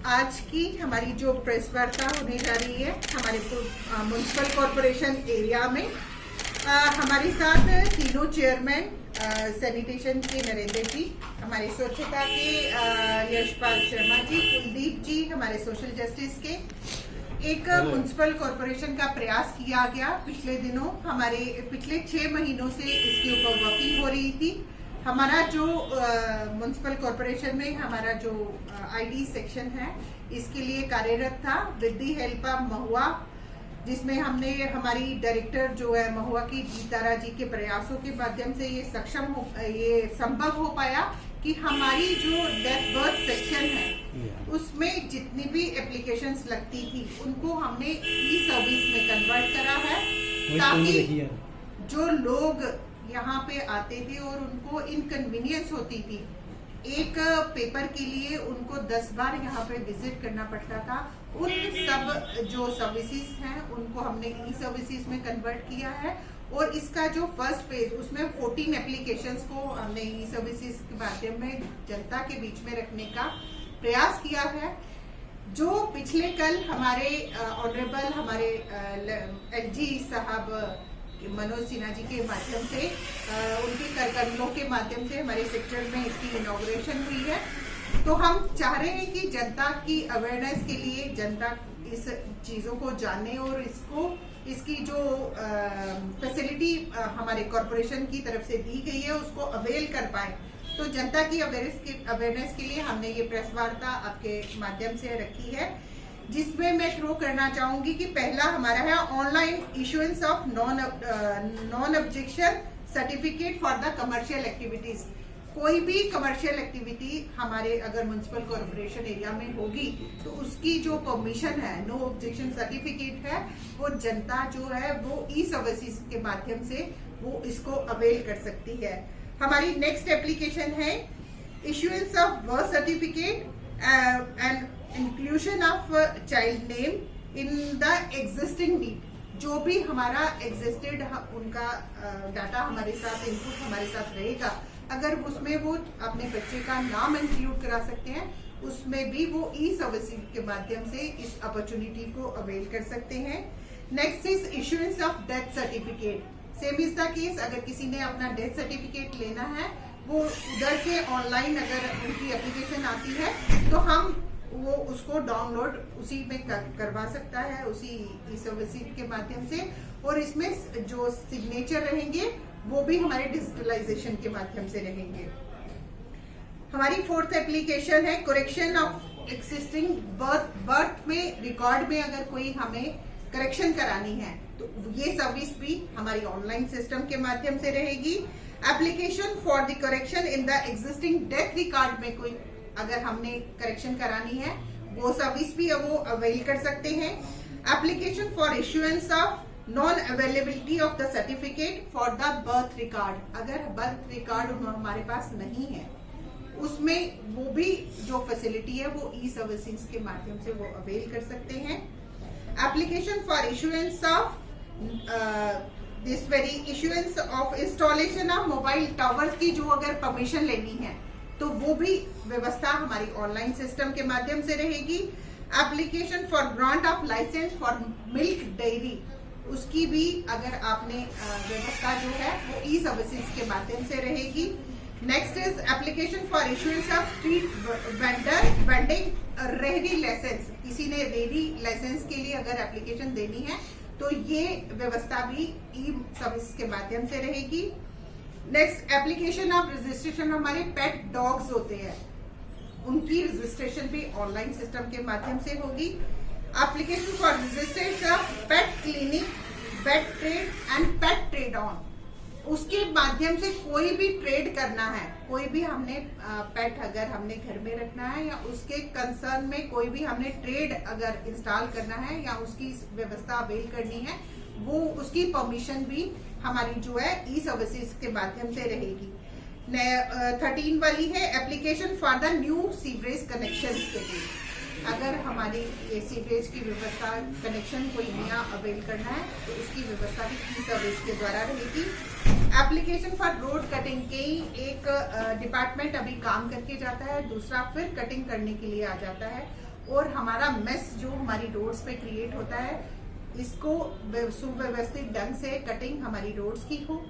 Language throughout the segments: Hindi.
आज की हमारी जो प्रेस वार्ता होने जा रही है हमारे म्युनिसिपल कॉरपोरेशन एरिया में हमारे साथ तीनों चेयरमैन सैनिटेशन के नरेंद्र जी, हमारे स्वच्छता के यशपाल शर्मा जी, कुलदीप जी, हमारे सोशल जस्टिस के एक म्युनिसिपल कॉरपोरेशन का प्रयास किया गया। पिछले दिनों हमारे पिछले 6 महीनों से इसके ऊपर वर्किंग हो रही थी। हमारा जो म्युनिसिपल कॉरपोरेशन में हमारा जो आईडी सेक्शन है इसके लिए कार्यरत था विद द हेल्प ऑफ महुआ, जिसमें हमने हमारी डायरेक्टर जो है महुआ की जीतारा जी के प्रयासों के माध्यम से ये संभव हो पाया कि हमारी जो डेथ बर्थ सेक्शन है उसमें जितनी भी एप्लीकेशंस लगती थी उनको हमने ई सर्विस में कन्वर्ट करा है, ताकि जो लोग यहाँ पे आते थे और उनको इनकन्वीनियंस होती थी, एक पेपर के लिए उनको 10 बार यहाँ पे विजिट करना पड़ता था, उन सब जो सर्विसेज हैं उनको हमने ई सर्विसेज में कन्वर्ट किया है। और इसका जो फर्स्ट फेज उसमें 14 एप्लीकेशंस को हमने ई सर्विसेज के माध्यम में जनता के बीच में रखने का प्रयास किया है। जो पिछले कल हमारे ऑनरेबल हमारे एलजी साहब मनोज सिन्हा जी के माध्यम से उनके करकमलों के माध्यम से हमारे सेक्टर में इसकी इनॉग्रेशन हुई है, तो हम चाह रहे हैं कि जनता की अवेयरनेस के लिए जनता इस चीज़ों को जाने और इसकी जो फैसिलिटी हमारे कॉरपोरेशन की तरफ से दी गई है उसको अवेल कर पाए। तो जनता की अवेयरनेस के लिए हमने ये प्रेस वार्ता आपके माध्यम से रखी है, जिसमें मैं थ्रो करना चाहूंगी कि पहला हमारा है online issuance of non objection certificate for the commercial activities. कोई भी कमर्शियल एक्टिविटी हमारे अगर म्युनिसिपल कॉरपोरेशन एरिया में होगी तो उसकी जो परमिशन है, नो ऑब्जेक्शन सर्टिफिकेट है, वो जनता जो है वो ई सर्विसेज के माध्यम से वो इसको अवेल कर सकती है। हमारी नेक्स्ट एप्लीकेशन है issuance of birth certificate and inclusion of child name in the existing need. जो भी हमारा एग्जिस्टेड उनका डाटा हमारे साथ इनपुट हमारे साथ रहेगा, अगर उसमें वो अपने बच्चे का नाम इंक्लूड करा सकते हैं, उसमें भी वो ई सर्विसिंग के माध्यम से इस अपॉर्चुनिटी को अवेल कर सकते हैं। Next is issuance of death certificate. Same is the case, अगर किसी ने अपना डेथ सर्टिफिकेट लेना है वो उधर से ऑनलाइन अगर उनकी एप्लीकेशन आती है तो हम वो उसको डाउनलोड उसी में करवा सकता है, उसी ई सर्विसिंग के माध्यम से। और इसमें जो सिग्नेचर रहेंगे वो भी हमारे डिजिटलाइजेशन के माध्यम से रहेंगे। हमारी फोर्थ एप्लीकेशन है करेक्शन ऑफ एक्सिस्टिंग बर्थ में रिकॉर्ड में अगर कोई हमें करेक्शन करानी है तो ये सर्विस भी हमारी ऑनलाइन सिस्टम के माध्यम से रहेगी। Application for the correction in the existing death record में कोई अगर हमने करेक्शन करानी है वो सर्विस भी वो अवेल कर सकते हैं। Application for issuance of non availability of the certificate for the birth record, अगर बर्थ रिकॉर्ड हमारे पास नहीं है उसमें वो भी जो फैसिलिटी है वो ई सर्विसेज के माध्यम से वो अवेल कर सकते हैं। Application for issuance of this very issuance of installation of mobile towers की जो अगर परमिशन लेनी है तो वो भी व्यवस्था हमारी ऑनलाइन सिस्टम के माध्यम से रहेगी। Application for grant of licence for milk dairy, उसकी भी अगर आपने व्यवस्था जो है वो ई सर्विसेज के माध्यम से रहेगी। Next is application for issuance of street vending रेहड़ी लाइसेंस। किसी ने रेहड़ी लाइसेंस के लिए अगर एप्लीकेशन देनी है तो ये व्यवस्था भी ई सर्विस के माध्यम से रहेगी। नेक्स्ट एप्लीकेशन ऑफ रजिस्ट्रेशन, हमारे पेट डॉग्स होते हैं उनकी रजिस्ट्रेशन भी ऑनलाइन सिस्टम के माध्यम से होगी। Application for registration of pet clinic, pet trade and pet trade on, उसके माध्यम से कोई भी ट्रेड करना है, कोई भी हमने पेट अगर हमने घर में रखना है या उसके कंसर्न में कोई भी हमने ट्रेड अगर इंस्टॉल करना है या उसकी व्यवस्था अवेल करनी है, वो उसकी परमिशन भी हमारी जो है ई सर्विसेज के माध्यम से रहेगी। 13 वाली है application for the new sewerage connection के लिए, अगर हमारी ये सीवरेज की व्यवस्था कनेक्शन कोई नया अवेल करना है तो उसकी व्यवस्था भी ई सर्विस के द्वारा रहेगी। एप्लीकेशन फॉर रोड कटिंग के एक डिपार्टमेंट अभी काम करके जाता है, दूसरा फिर कटिंग करने के लिए आ जाता है और हमारा मेस जो हमारी रोड्स पे क्रिएट होता है, इसको सुव्यवस्थित ढंग से कटिंग हमारी रोड्स की हो,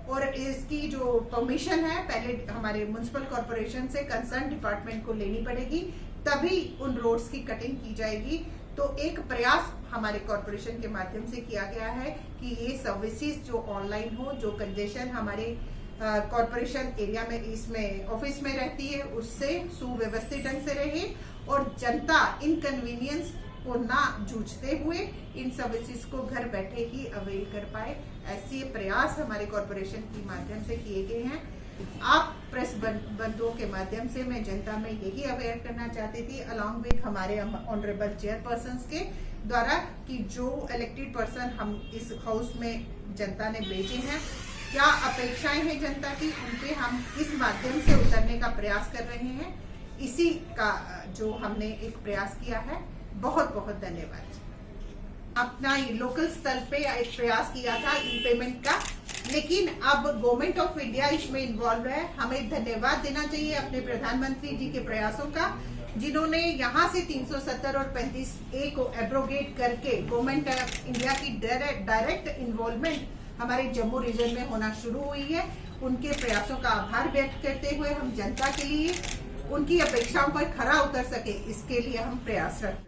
और इसकी जो परमिशन है पहले हमारे म्युनिसिपल कॉर्पोरेशन से कंसर्न डिपार्टमेंट को लेनी पड़ेगी, तभी उन रोड्स की कटिंग की जाएगी। तो एक प्रयास हमारे कॉर्पोरेशन के माध्यम से किया गया है कि ये सर्विसेज जो ऑनलाइन हो, जो कंजेशन हमारे कॉर्पोरेशन एरिया में इसमें ऑफिस में रहती है उससे सुव्यवस्थित ढंग से रहे, और जनता इनकन्वीनियंस को ना जूझते हुए इन सर्विसेज को घर बैठे ही अवेल कर पाए। ऐसे प्रयास हमारे कॉर्पोरेशन के माध्यम से किए गए हैं। आप प्रेस बंधुओं के माध्यम से मैं जनता में यही अवेयर करना चाहती थी, अलॉन्ग विद हमारे ऑनरेबल चेयरपर्सन के द्वारा, कि जो इलेक्टेड पर्सन हम इस हाउस में जनता ने भेजे हैं, क्या अपेक्षाएं हैं जनता की, उनपे हम इस माध्यम से उतरने का प्रयास कर रहे हैं। इसी का जो हमने एक प्रयास किया है, बहुत बहुत धन्यवाद। अपना लोकल स्तर पे एक प्रयास किया था ई पेमेंट का, लेकिन अब गवर्नमेंट ऑफ इंडिया इसमें इन्वॉल्व है। हमें धन्यवाद देना चाहिए अपने प्रधानमंत्री जी के प्रयासों का, जिन्होंने यहाँ से 370 और 35A को एब्रोगेट करके गवर्नमेंट ऑफ इंडिया की डायरेक्ट इन्वॉल्वमेंट हमारे जम्मू रीजन में होना शुरू हुई है। उनके प्रयासों का आभार व्यक्त करते हुए हम जनता के लिए उनकी अपेक्षाओं पर खरा उतर सके, इसके लिए हम प्रयासरत